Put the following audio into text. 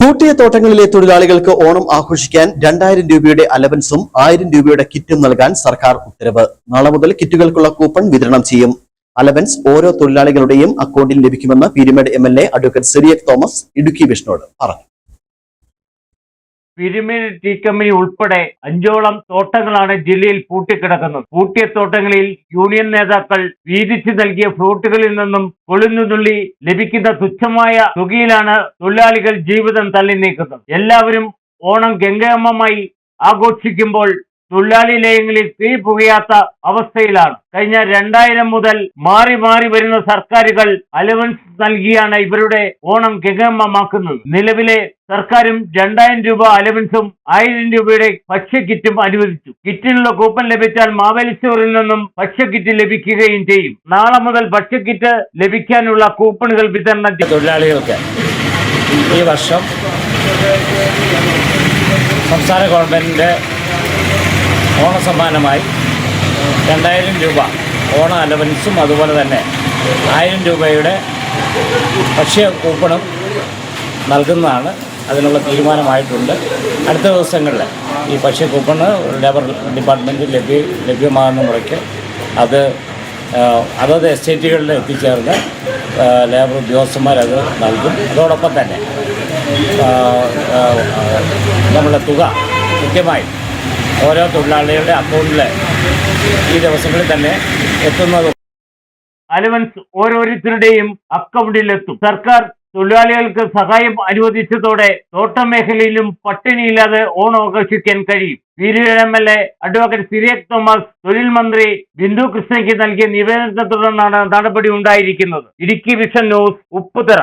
പൂട്ടിയ തോട്ടങ്ങളിലെ തൊഴിലാളികൾക്ക് ഓണം ആഘോഷിക്കാൻ 2000 രൂപയുടെ അലവൻസും 1000 രൂപയുടെ കിറ്റും നൽകാൻ സർക്കാർ ഉത്തരവ്. നാളെ മുതൽ കിറ്റുകൾക്കുള്ള കൂപ്പൺ വിതരണം ചെയ്യും. അലവൻസ് ഓരോ തൊഴിലാളികളുടെയും അക്കൗണ്ടിൽ ലഭിക്കുമെന്ന് പീരുമേട് എംഎൽഎ അഡ്വക്കേറ്റ് സിറിയക് തോമസ് ഇടുക്കി വിഷനോട് പറഞ്ഞു. പീരുമേട് ടീ കമ്പനി ഉൾപ്പെടെ 5ഓളം തോട്ടങ്ങളാണ് ജില്ലയിൽ പൂട്ടിക്കിടക്കുന്നത്. പൂട്ടിയ തോട്ടങ്ങളിൽ യൂണിയൻ നേതാക്കൾ വീതിച്ചു നൽകിയ ഫ്രൂട്ടുകളിൽ നിന്നും കൊളുന്നുതുള്ളി ലഭിക്കുന്ന തുച്ഛമായ തുകയിലാണ് തൊഴിലാളികൾ ജീവിതം തള്ളി നീക്കുന്നത്. എല്ലാവരും ഓണം ഗംഗാമമായി ആഘോഷിക്കുമ്പോൾ തൊഴിലാളി ലയങ്ങളിൽ തീ പുകയാത്ത അവസ്ഥയിലാണ്. കഴിഞ്ഞ 2000 മുതൽ മാറി മാറി വരുന്ന സർക്കാരുകൾ അലവൻസ് നൽകിയാണ് ഇവരുടെ ഓണം ഗംഗാമമാക്കുന്നത്. നിലവിലെ സർക്കാരും 2000 രൂപ അലവൻസും 1000 രൂപയുടെ ഭക്ഷ്യക്കിറ്റും അനുവദിച്ചു. കിറ്റിനുള്ള കൂപ്പൺ ലഭിച്ചാൽ മാവേലി സ്റ്റോറിൽ നിന്നും ഭക്ഷ്യക്കിറ്റ് ലഭിക്കുകയും ചെയ്യും. നാളെ മുതൽ ഭക്ഷ്യക്കിറ്റ് ലഭിക്കാനുള്ള കൂപ്പണുകൾ വിതരണം ചെയ്യും. തൊഴിലാളികൾക്ക് ഈ വർഷം സംസ്ഥാന ഗവൺമെന്റിന്റെ ഓണസമ്മാനമായി 2000 രൂപ ഓണ അലവൻസും അതുപോലെ തന്നെ 1000 രൂപയുടെ ഭക്ഷ്യ കൂപ്പണും നൽകുന്നതാണ്. അതിനുള്ള തീരുമാനമായിട്ടുണ്ട്. അടുത്ത ദിവസങ്ങളിൽ ഈ ഭക്ഷ്യ കൂപ്പണ് ലേബർ ഡിപ്പാർട്ട്മെൻറ്റിൽ ലഭ്യമാകുന്ന മുറയ്ക്ക് അത് അതത് എസ്റ്റേറ്റുകളിൽ എത്തിച്ചേർന്ന് ലേബർ ഉദ്യോഗസ്ഥന്മാരത് നൽകും. അതോടൊപ്പം തന്നെ നമ്മുടെ തുക കൃത്യമായി ഓരോ തൊഴിലാളികളുടെ അക്കൗണ്ടിൽ ഈ ദിവസങ്ങളിൽ തന്നെ എത്തുന്നതും അലവൻസ് ഓരോരുത്തരുടെയും അക്കൗണ്ടിലെത്തും. സർക്കാർ തൊഴിലാളികൾക്ക് സഹായം അനുവദിച്ചതോടെ തോട്ടം മേഖലയിലും പട്ടിണിയില്ലാതെ ഓണം ആഘോഷിക്കാൻ കഴിയും. പീരുമേട് എംഎൽഎ അഡ്വക്കേറ്റ് സിറിയക് തോമസ് തൊഴിൽ മന്ത്രി ബിന്ദു കൃഷ്ണയ്ക്ക് നൽകിയ നിവേദനത്തെ തുടർന്നാണ് നടപടി ഉണ്ടായിരിക്കുന്നത്. Idukki vision news, Upputhara.